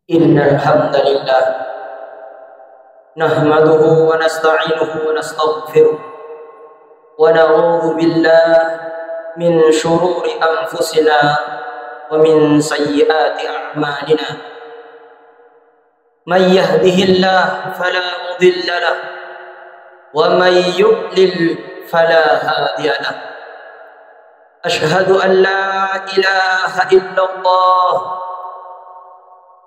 Innal hamdalillah nahmaduhu wa nasta'inuhu wa nastaghfiruh wa na'udzu billahi min shururi anfusina wa min sayyiati a'malina. Man yahdihillahu fala mudilla lahu wa man yudlil fala hadiya lahu. Ashhadu an la ilaha illallah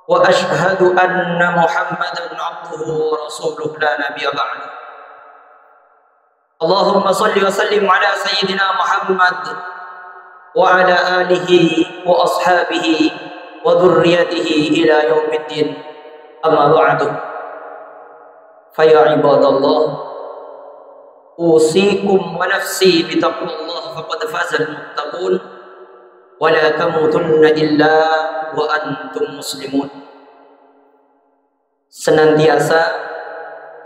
wa ashhadu anna Muhammadan abduhu wa rasuluhu la nabiyya ba'du. Allahumma salli wa sallim ala sayyidina Muhammad wa ala alihi wa ashabihi wa dhurriyyatihi ila yaumiddin. Amma ba'du. Fa ya ibadallah, usikum wa nafsi bi taqwallah faqad faza al-muttaqun wa la tamutunna illa wa antum muslimun. Senantiasa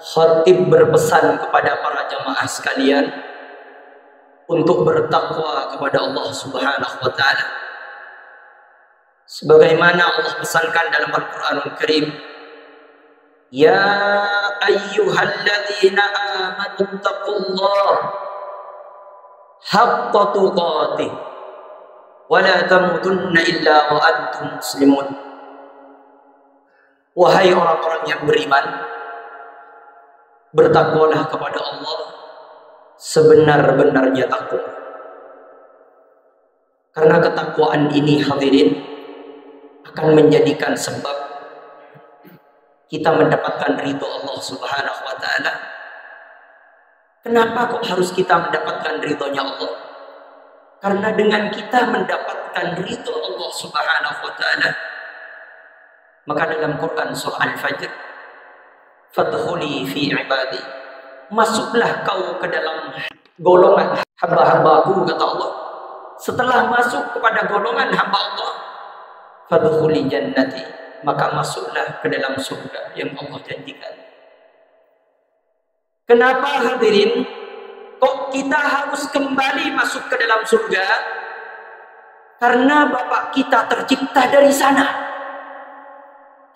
khatib berpesan kepada para jamaah sekalian untuk bertakwa kepada Allah Subhanahu wa taala, sebagaimana Allah pesankan dalam Al-Qur'anul Karim, ya ayyuhalladzina amanu taqullaha haqqa tuqatih wa la tamutunna illa wa antum muslimun. Wahai orang-orang yang beriman, bertakwalah kepada Allah sebenar-benarnya takwa. Karena ketakwaan ini, hadirin, akan menjadikan sebab kita mendapatkan ridho Allah Subhanahu wa taala. Kenapa kok harus kita mendapatkan ridhonya Allah? Karena dengan kita mendapatkan ridho Allah Subhanahu wa taala, maka dalam Quran surah Al-Fajr, fadkhuli fi ibadi, masuklah kau ke dalam golongan hamba-hambaku, kata Allah. Setelah masuk kepada golongan hamba Allah, fadkhuli jannati, maka masuklah ke dalam surga yang Allah janjikan. Kenapa, hadirin, kok kita harus kembali masuk ke dalam surga? Karena Bapak kita tercipta dari sana.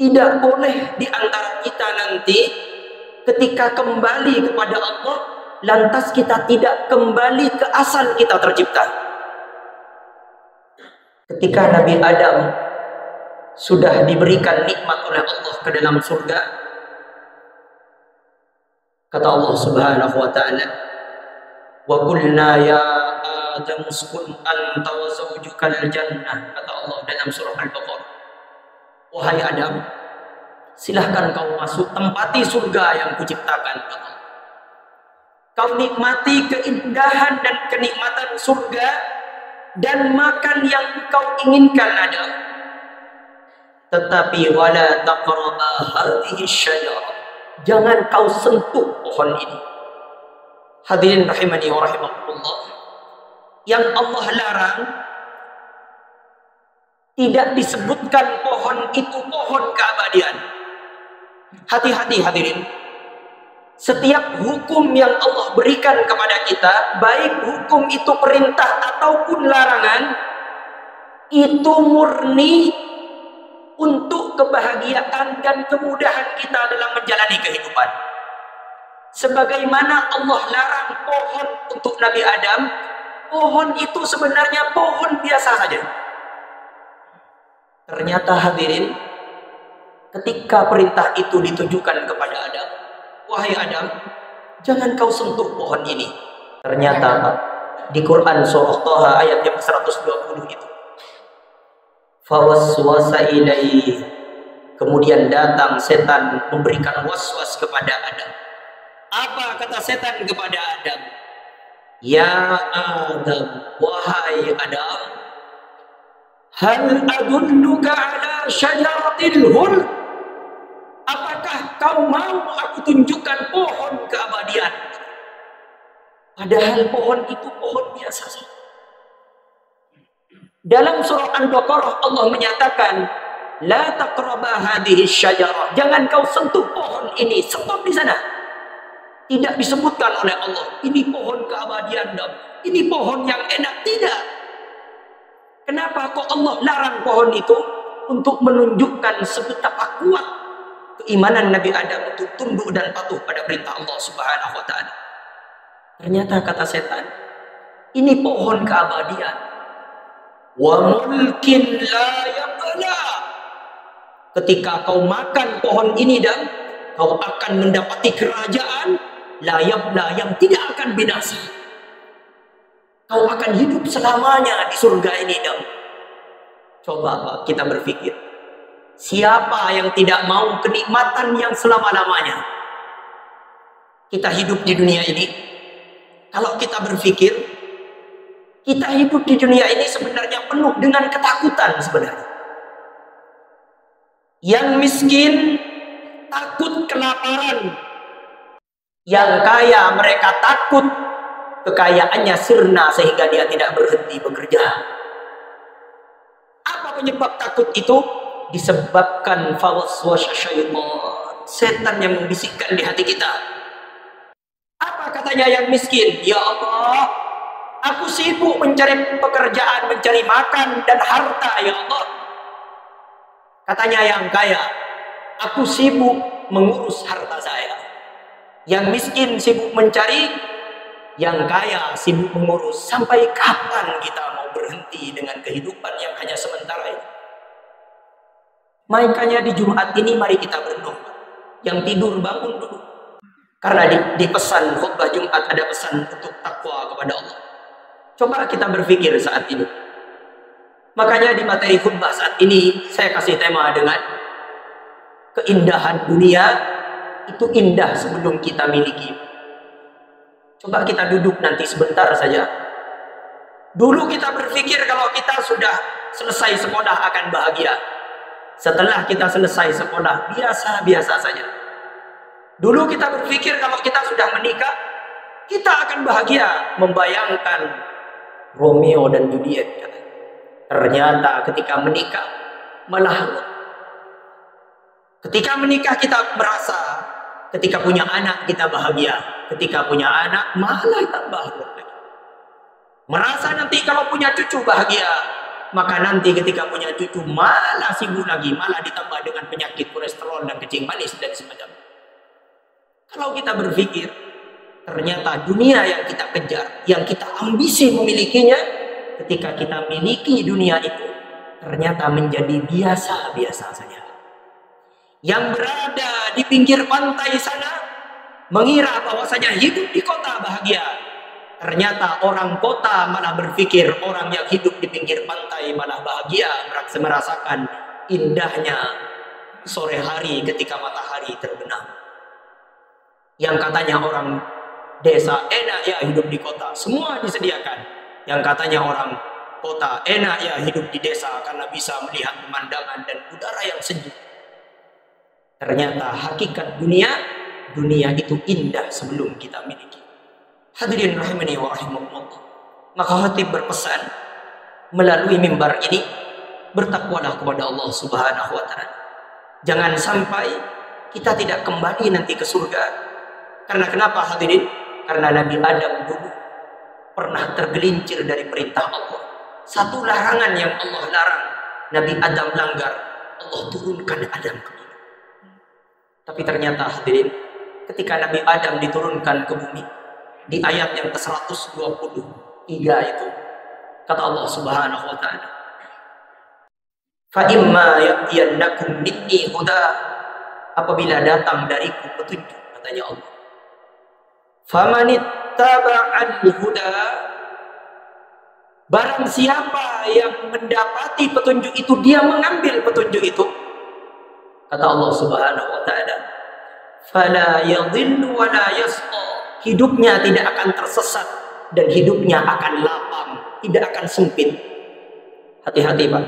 Tidak boleh di antara kita nanti ketika kembali kepada Allah, lantas kita tidak kembali ke asal kita tercipta. Ketika Nabi Adam sudah diberikan nikmat oleh Allah ke dalam surga, kata Allah Subhanahu wa taala, wa qulna ya Adam uskun anta wa zawjukal jannah, kata Allah dalam surah Al-Baqarah. Wahai Adam, silahkan kau masuk, tempati surga yang kuciptakan. Kau nikmati keindahan dan kenikmatan surga dan makan yang kau inginkan ada. Tetapi wala taqraba hadhihi syajarah, jangan kau sentuh pohon ini. Hadirin rahimani wa rahimakumullah, yang Allah larang tidak disebutkan pohon itu pohon keabadian. Hati-hati, hadirin. Setiap hukum yang Allah berikan kepada kita, baik hukum itu perintah ataupun larangan, itu murni untuk kebahagiaan dan kemudahan kita dalam menjalani kehidupan. Sebagaimana Allah larang pohon untuk Nabi Adam, pohon itu sebenarnya pohon biasa saja. Ternyata, hadirin, ketika perintah itu ditujukan kepada Adam, wahai Adam, jangan kau sentuh pohon ini. Ternyata di Quran surah Thaha ayat yang 120 itu, fawaswasa ilaihi, kemudian datang setan memberikan waswas kepada Adam. Apa kata setan kepada Adam? Ya Adam, wahai Adam, hal adulluka ala syajaratil khuld, apakah kau mau aku tunjukkan pohon keabadian? Padahal pohon itu pohon biasa saja. Dalam surah Al-Baqarah Allah menyatakan, la taqraba hadhihi syajarah, jangan kau sentuh pohon ini, stop di sana. Tidak disebutkan oleh Allah, ini pohon keabadian, ini pohon yang enak, tidak. Kenapa kok Allah larang pohon itu? untuk menunjukkan sebetapa kuat keimanan Nabi Adam untuk tunduk dan patuh pada perintah Allah Subhanahu wa taala. Ternyata kata setan, ini pohon keabadian. Wa mulkin la yabla. Ketika kau makan pohon ini dan kau akan mendapati kerajaan la yabla yang tidak akan binasa. Kau akan hidup selamanya di surga ini dan coba kita berpikir, siapa yang tidak mau kenikmatan yang selama-lamanya? Kita hidup di dunia ini, kalau kita berpikir, kita hidup di dunia ini sebenarnya penuh dengan ketakutan sebenarnya. Yang miskin takut kelaparan, yang kaya mereka takut kekayaannya sirna sehingga dia tidak berhenti bekerja. Apa penyebab takut itu? Disebabkan fawaswasa syaitan, setan yang membisikkan di hati kita. Apa katanya yang miskin? Ya Allah, aku sibuk mencari pekerjaan, mencari makan dan harta, ya Allah. Katanya yang kaya, aku sibuk mengurus harta saya. Yang miskin sibuk mencari, yang kaya sibuk mengurus. Sampai kapan kita mau berhenti dengan kehidupan yang hanya sementara ini? Makanya di Jumat ini mari kita berdoa. Yang tidur bangun dulu. Karena di pesan khutbah Jumat ada pesan untuk takwa kepada Allah. Coba kita berpikir saat ini. Makanya di materi khutbah saat ini saya kasih tema dengan keindahan dunia itu indah sebelum kita miliki. Coba kita duduk nanti sebentar saja. Dulu kita berpikir kalau kita sudah selesai sekolah akan bahagia. Setelah kita selesai sekolah biasa-biasa saja. Dulu kita berpikir kalau kita sudah menikah, kita akan bahagia. Membayangkan Romeo dan Juliet. Ternyata ketika menikah malah ketika menikah kita merasa ketika punya anak kita bahagia. Ketika punya anak malah tambah lagi. Merasa nanti kalau punya cucu bahagia. Maka nanti ketika punya cucu malah sibuk lagi. Malah ditambah dengan penyakit kolesterol dan kencing manis dan semacamnya. Kalau kita berpikir ternyata dunia yang kita kejar, yang kita ambisi memilikinya, ketika kita miliki dunia itu ternyata menjadi biasa-biasa saja. Yang berada di pinggir pantai sana mengira bahwasanya hidup di kota bahagia. Ternyata orang kota malah berpikir orang yang hidup di pinggir pantai malah bahagia, merasakan indahnya sore hari ketika matahari terbenam. Yang katanya orang desa enak ya hidup di kota, semua disediakan. Yang katanya orang kota enak ya hidup di desa karena bisa melihat pemandangan dan udara yang sejuk. Ternyata hakikat dunia itu indah sebelum kita miliki. Hadirin rahimani wa rahimakumullah. Maka khatib berpesan melalui mimbar ini, bertakwalah kepada Allah Subhanahu wa taala. Jangan sampai kita tidak kembali nanti ke surga. Karena kenapa hadirin? Karena Nabi Adam dulu pernah tergelincir dari perintah Allah. Satu larangan yang Allah larang, Nabi Adam langgar, Allah turunkan Adam ke bumi. Tapi ternyata hadirin, ketika Nabi Adam diturunkan ke bumi, di ayat yang ke-123 itu, kata Allah Subhanahu wa taala, "Fa imma ya'tiyannakum minni huda," apabila datang dariku petunjuk, katanya Allah. "Famanittaba'al huda," barang siapa yang mendapati petunjuk itu, dia mengambil petunjuk itu, kata Allah Subhanahu wa taala, "Fala yadhillu wa la yasqa," hidupnya tidak akan tersesat dan hidupnya akan lapang, tidak akan sempit. Hati-hati Pak.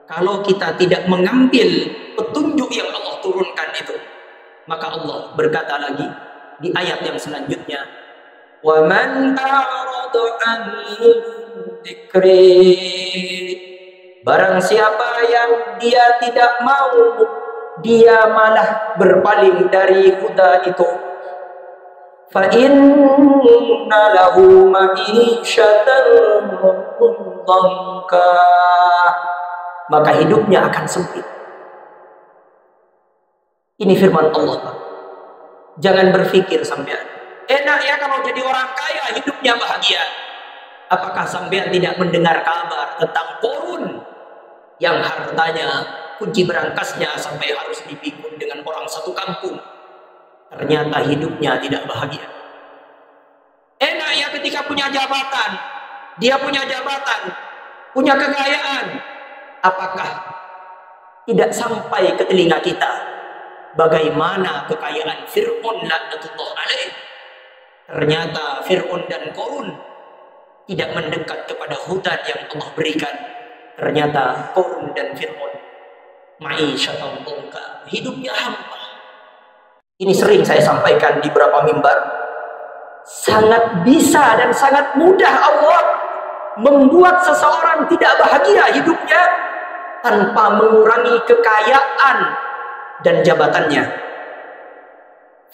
Kalau kita tidak mengambil petunjuk yang Allah turunkan itu, maka Allah berkata lagi di ayat yang selanjutnya, "Wa man a'rada 'an dzikri," barang siapa yang dia tidak mau, dia malah berpaling dari huda itu, fa inna lahu ma'isyatan dhanka, maka hidupnya akan sempit. Ini firman Allah, Pak. Jangan berpikir sampean, enak ya kalau jadi orang kaya, hidupnya bahagia. Apakah sampean tidak mendengar kabar tentang Qarun yang hartanya, kunci berangkasnya sampai harus dipikul dengan orang satu kampung? Ternyata hidupnya tidak bahagia. Enak ya ketika punya jabatan, dia punya jabatan, punya kekayaan. Apakah tidak sampai ke telinga kita bagaimana kekayaan Fir'aun laknatullah alaih? Ternyata Fir'aun dan Qarun tidak mendekat kepada hutan yang Allah berikan. Ternyata Qarun dan Fir'aun ma'isyatan dhanka, hidupnya hampa. Ini sering saya sampaikan di beberapa mimbar. Sangat bisa dan sangat mudah Allah membuat seseorang tidak bahagia hidupnya tanpa mengurangi kekayaan dan jabatannya.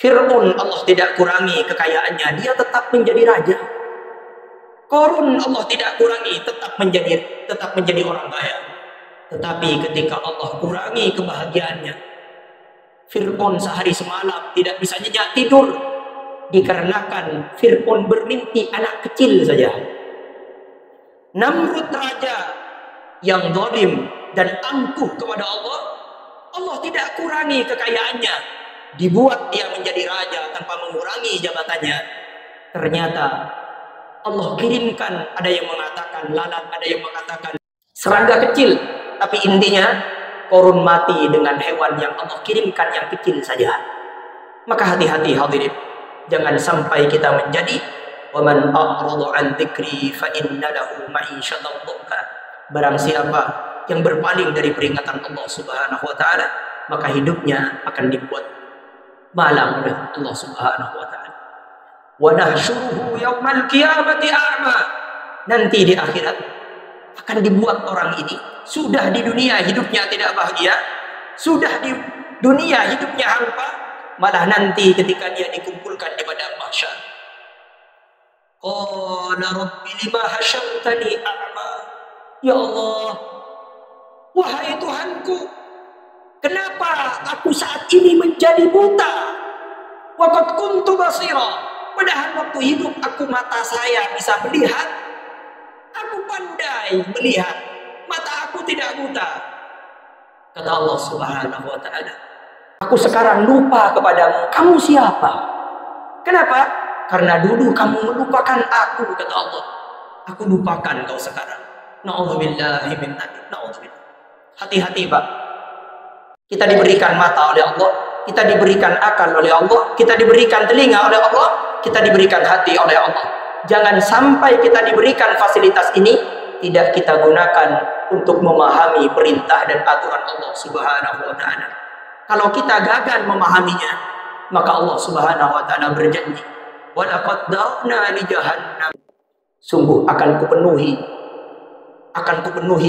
Fir'aun Allah tidak kurangi kekayaannya, dia tetap menjadi raja. Qarun Allah tidak kurangi, tetap menjadi orang kaya. Tetapi ketika Allah kurangi kebahagiaannya, Fir'aun sehari semalam tidak bisa nyenyak tidur, dikarenakan Fir'aun bermimpi anak kecil saja. Namrud raja yang zalim dan angkuh kepada Allah, Allah tidak kurangi kekayaannya, dibuat dia menjadi raja tanpa mengurangi jabatannya. Ternyata Allah kirimkan, ada yang mengatakan lalat, ada yang mengatakan serangga kecil, tapi intinya Qarun mati dengan hewan yang Allah kirimkan yang kecil saja. Maka hati-hati hadirin, jangan sampai kita menjadi waman a'rada an dzikri fa inna lahu ma'isyatan dhanka. Barang siapa yang berpaling dari peringatan Allah Subhanahu wa taala, maka hidupnya akan dibuat malang oleh Allah Subhanahu wa taala. Wa nahsyuruhu yaumal qiyamati a'ma. Nanti di akhirat akan dibuat orang ini sudah di dunia hidupnya tidak bahagia, sudah di dunia hidupnya hampa, malah nanti ketika dia dikumpulkan di padang mahsyar, qala rabbi lima hasyartani a'ma. Ya Allah, wahai Tuhanku, kenapa aku saat ini menjadi buta? Wa qad kuntu basira. Padahal waktu hidup aku mata saya bisa melihat, aku pandai melihat, mata aku tidak buta. Kata Allah Subhanahu wa taala, aku sekarang lupa kepadamu, kamu siapa? Kenapa? Karena dulu kamu melupakan aku, kata Allah. Aku lupakan kau sekarang. Na'udzubillahi min dzalik. Na'udzubillah. Hati-hati, Pak. Kita diberikan mata oleh Allah, kita diberikan akal oleh Allah, kita diberikan telinga oleh Allah, kita diberikan hati oleh Allah. Jangan sampai kita diberikan fasilitas ini tidak kita gunakan untuk memahami perintah dan aturan Allah Subhanahu wa taala. Kalau kita gagal memahaminya, maka Allah Subhanahu wa taala berjanji, "Wa laqad darabna li jahannam." Sungguh akan kupenuhi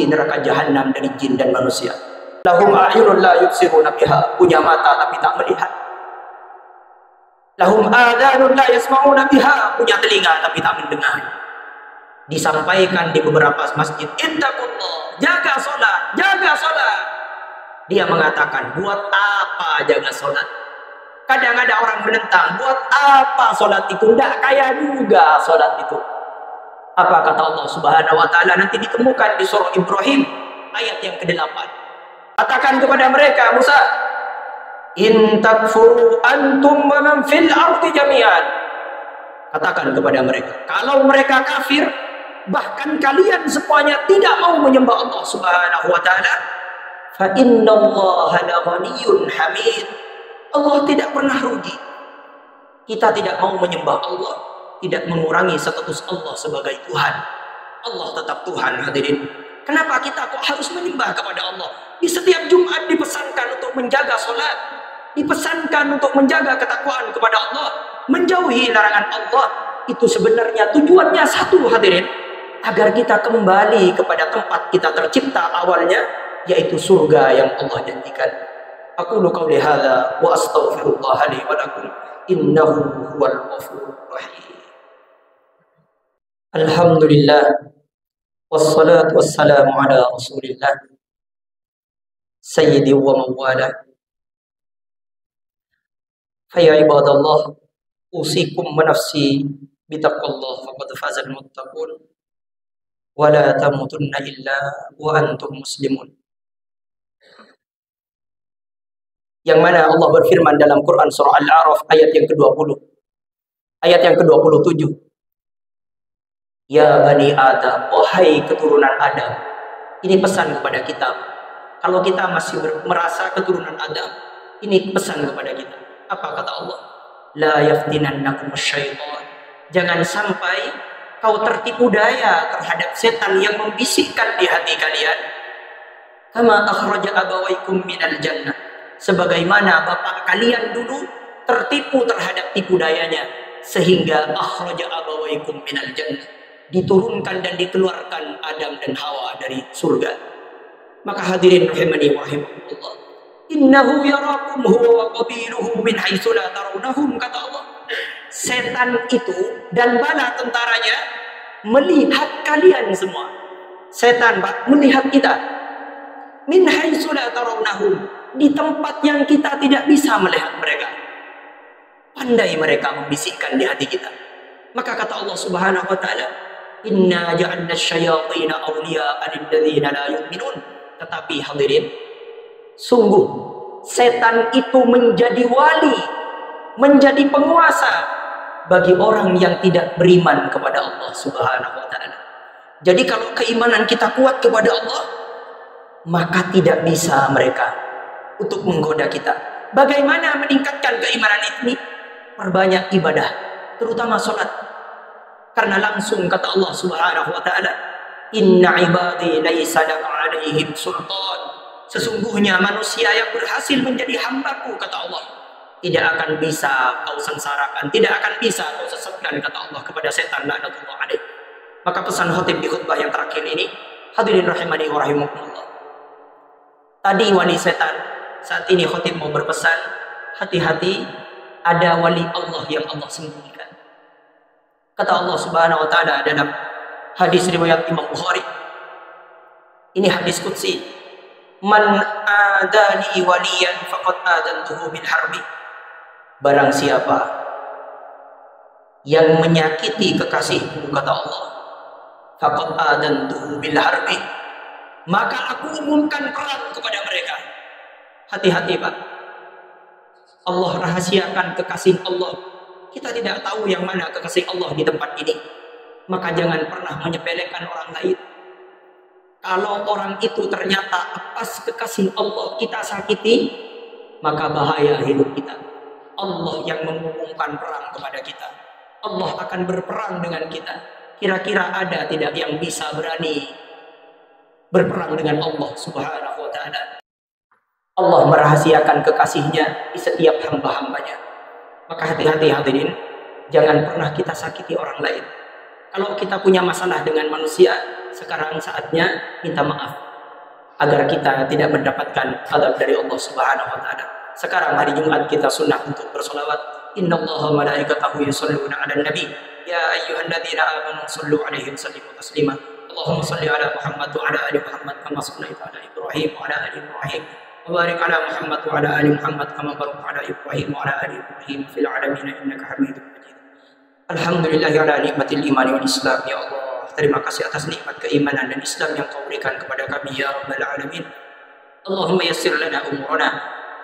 neraka jahanam dari jin dan manusia. Lahum a'yunun la yubsiruna biha, punya mata tapi tak melihat. Lahum adhanun la yasma'una biha, punya telinga tapi tak mendengar. Disampaikan di beberapa masjid, ittaqullah, jaga salat, jaga salat. Dia mengatakan, buat apa jaga salat? Kadang ada orang menentang, buat apa salat itu? Tidak kaya juga salat itu. Apa kata Allah Subhanahu wa taala nanti ditemukan di surah Ibrahim ayat yang ke-8. Katakan kepada mereka, Musa, in takfuru antum wa man fil ardi jami'an. Katakan kepada mereka, kalau mereka kafir, bahkan kalian semuanya tidak mau menyembah Allah Subhanahu wa taala, fa innallaha laghaniyyun hamid. Allah tidak pernah rugi. Kita tidak mau menyembah Allah, tidak mengurangi status Allah sebagai Tuhan. Allah tetap Tuhan, hadirin. Kenapa kita kok harus menyembah kepada Allah? Di setiap Jumat dipesankan untuk menjaga sholat, dipesankan untuk menjaga ketakwaan kepada Allah, menjauhi larangan Allah. Itu sebenarnya tujuannya satu, hadirin, agar kita kembali kepada tempat kita tercipta awalnya, yaitu surga yang Allah janjikan. Aku qauli hadza wa astaghfirullah li wa lakum innahu huwal ghafurur rahim. Alhamdulillah wassalatu wassalamu ala Rasulillah sayyidi wa mawala. Faya ibadallah, usikum wa nafsi bitaqwallah faqad fazal muttaqun wa la tamutunna illa wa antum muslimun. Yang mana Allah berfirman dalam Quran surah Al-A'raf ayat yang ke-20. Ayat yang ke-27. Ya Bani Adam, wahai keturunan Adam. Ini pesan kepada kita. Kalau kita masih merasa keturunan Adam, ini pesan kepada kita. Apa kata Allah? La yaftinannakum syaitan. Jangan sampai kau tertipu daya terhadap setan yang membisikkan di hati kalian. Kama akhraja abawaikum minal jannah. Sebagaimana bapak kalian dulu tertipu terhadap tipu dayanya, sehingga akhraja abawaikum minal jannah, diturunkan dan dikeluarkan Adam dan Hawa dari surga. Maka hadirin rahimani wa rahimakumullah, innahu yarakum huwa wa qabiluhu min haitsu la tarawnahum, kata Allah. Setan itu dan bala tentaranya melihat kalian semua. Setan melihat kita min haitsu la tarawnahum, di tempat yang kita tidak bisa melihat mereka. Pandai mereka membisikkan di hati kita. Maka kata Allah Subhanahu wa taala, inna ja'alna asyayatina awliya'a lilladzina la yu'minun. Tetapi hadirin, sungguh setan itu menjadi wali, menjadi penguasa bagi orang yang tidak beriman kepada Allah Subhanahu wa taala. Jadi kalau keimanan kita kuat kepada Allah, maka tidak bisa mereka untuk menggoda kita. Bagaimana meningkatkan keimanan ini? Perbanyak ibadah, terutama sholat. Karena langsung kata Allah Subhanahu wa taala, inna ibadi laisa laka alaihim sultan. Sesungguhnya manusia yang berhasil menjadi hambaku, kata Allah, tidak akan bisa kau sengsarakan, tidak akan bisa kau sesatkan, kata Allah kepada setan laknatullah alaih. Maka pesan khatib di khutbah yang terakhir ini, hadirin rahimani wa rahimakumullah. Tadi wali setan, saat ini khatib mau berpesan, hati-hati, ada wali Allah yang Allah sembunyikan. Kata Allah Subhanahu wa taala dalam hadis riwayat Imam Bukhari. Ini hadis qudsi. Man adani waliyan faqad adantuhu bil harbi. Barang siapa yang menyakiti kekasihku, kata Allah, faqad adantuhu bil harbi, maka aku umumkan perang kepada mereka. Hati-hati Pak, Allah rahasiakan kekasih Allah. Kita tidak tahu yang mana kekasih Allah di tempat ini. Maka jangan pernah menyepelekan orang lain. Kalau orang itu ternyata atas kekasih Allah kita sakiti, maka bahaya hidup kita. Allah yang mengumumkan perang kepada kita. Allah akan berperang dengan kita. Kira-kira ada tidak yang bisa berani berperang dengan Allah Subhanahu wa ta'ala? Allah merahasiakan kekasihnya di setiap hamba-hambanya. Maka hati-hati hadirin, jangan pernah kita sakiti orang lain. Kalau kita punya masalah dengan manusia, sekarang saatnya minta maaf agar kita tidak mendapatkan adab dari Allah Subhanahu wa taala. Sekarang hari Jumat kita sunnah untuk bersolawat. Innallaha malaikatahu yusholluna 'alan nabi ya ayyuhalladzina amanu shallu 'alaihi wa sallimu taslima. Allahumma shalli 'ala Muhammad wa 'ala ali Muhammad kama shallaita 'ala Ibrahim wa 'ala ali Ibrahim. وبارك على محمد وعلى آل محمد كما باركت على إبراهيم وعلى آل إبراهيم في العالمين إنك حميد مجيد. Alhamdulillah ala nikmatil iman wal Islam, ya Allah. Terima kasih atas nikmat keimanan dan Islam yang kau berikan kepada kami, ya Rabbal Alamin. Allahumma yassir lana umurana.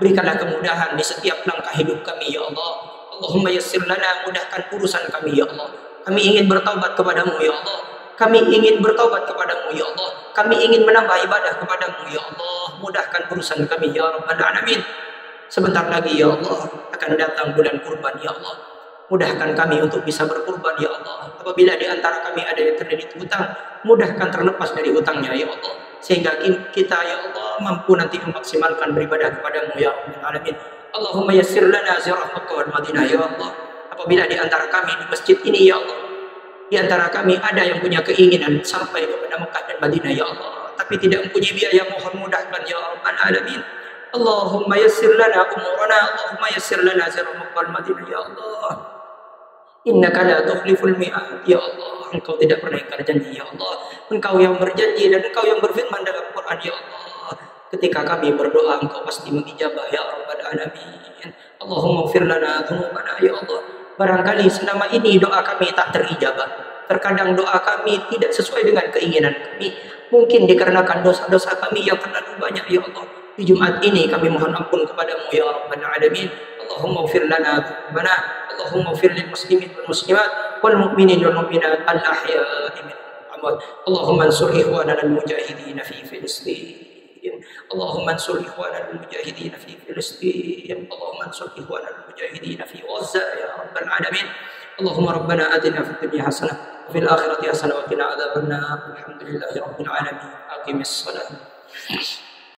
Berikanlah kemudahan di setiap langkah hidup kami, ya Allah. Allahumma yassir lana, mudahkan urusan kami, ya Allah. Kami ingin bertaubat kepadamu, ya Allah. Kami ingin bertaubat kepadamu, ya Allah. Kami ingin menambah ibadah kepadamu, ya Allah. Mudahkan urusan kami, ya Rabbal Alamin. Sebentar lagi, ya Allah, akan datang bulan kurban, ya Allah. Mudahkan kami untuk bisa berkurban, ya Allah. Apabila di antara kami ada yang terlilit hutang, mudahkan terlepas dari hutangnya, ya Allah. Sehingga kita, ya Allah, mampu nanti memaksimalkan beribadah kepadamu, ya Rabbal Alamin. Allahumma yassir lana ziyarah Makkah wal Madinah, ya Allah. Apabila di antara kami di masjid ini, ya Allah, di antara kami ada yang punya keinginan sampai kepada Mekah dan Madinah, ya Allah, tapi tidak mempunyai biaya, mohon mudahkan, ya Rabbal Alamin. Allahumma yassir lana umurana, Allahumma yassir lana ziyarah Makkah wal Madinah, ya Allah. Innaka la tukhliful mi'ad, ya Allah. Engkau tidak pernah ingkar janji, ya Allah. Engkau yang berjanji dan Engkau yang berfirman dalam Quran, ya Allah. Ketika kami berdoa, Engkau pasti mengijabah ya Rabbal Alamin. Allahumma ighfir lana dzunubana ya Allah. Barangkali selama ini doa kami tak terijabah. Terkadang doa kami tidak sesuai dengan keinginan kami. Mungkin dikarenakan dosa-dosa kami yang terlalu banyak ya Allah. Di Jumat ini kami mohon ampun kepadamu ya Rabbal Alamin. Allahumma ighfir lana dzunubana. Allahumma ighfir lil muslimin wal muslimat wal mu'minin wal mu'minat al ahya'i minhum wal amwat. Allahumma ansur ikhwanana al mujahidin fi Filistin. اللهم انصر إخواننا المجاهدين في فلسطين. اللهم انصر إخواننا المجاهدين في غزة يا رب العالمين. اللهم ربنا آتنا في الدنيا حسنة وفي الآخرة حسنة وقنا عذاب النار. الحمد لله رب العالمين. أقم الصلاة.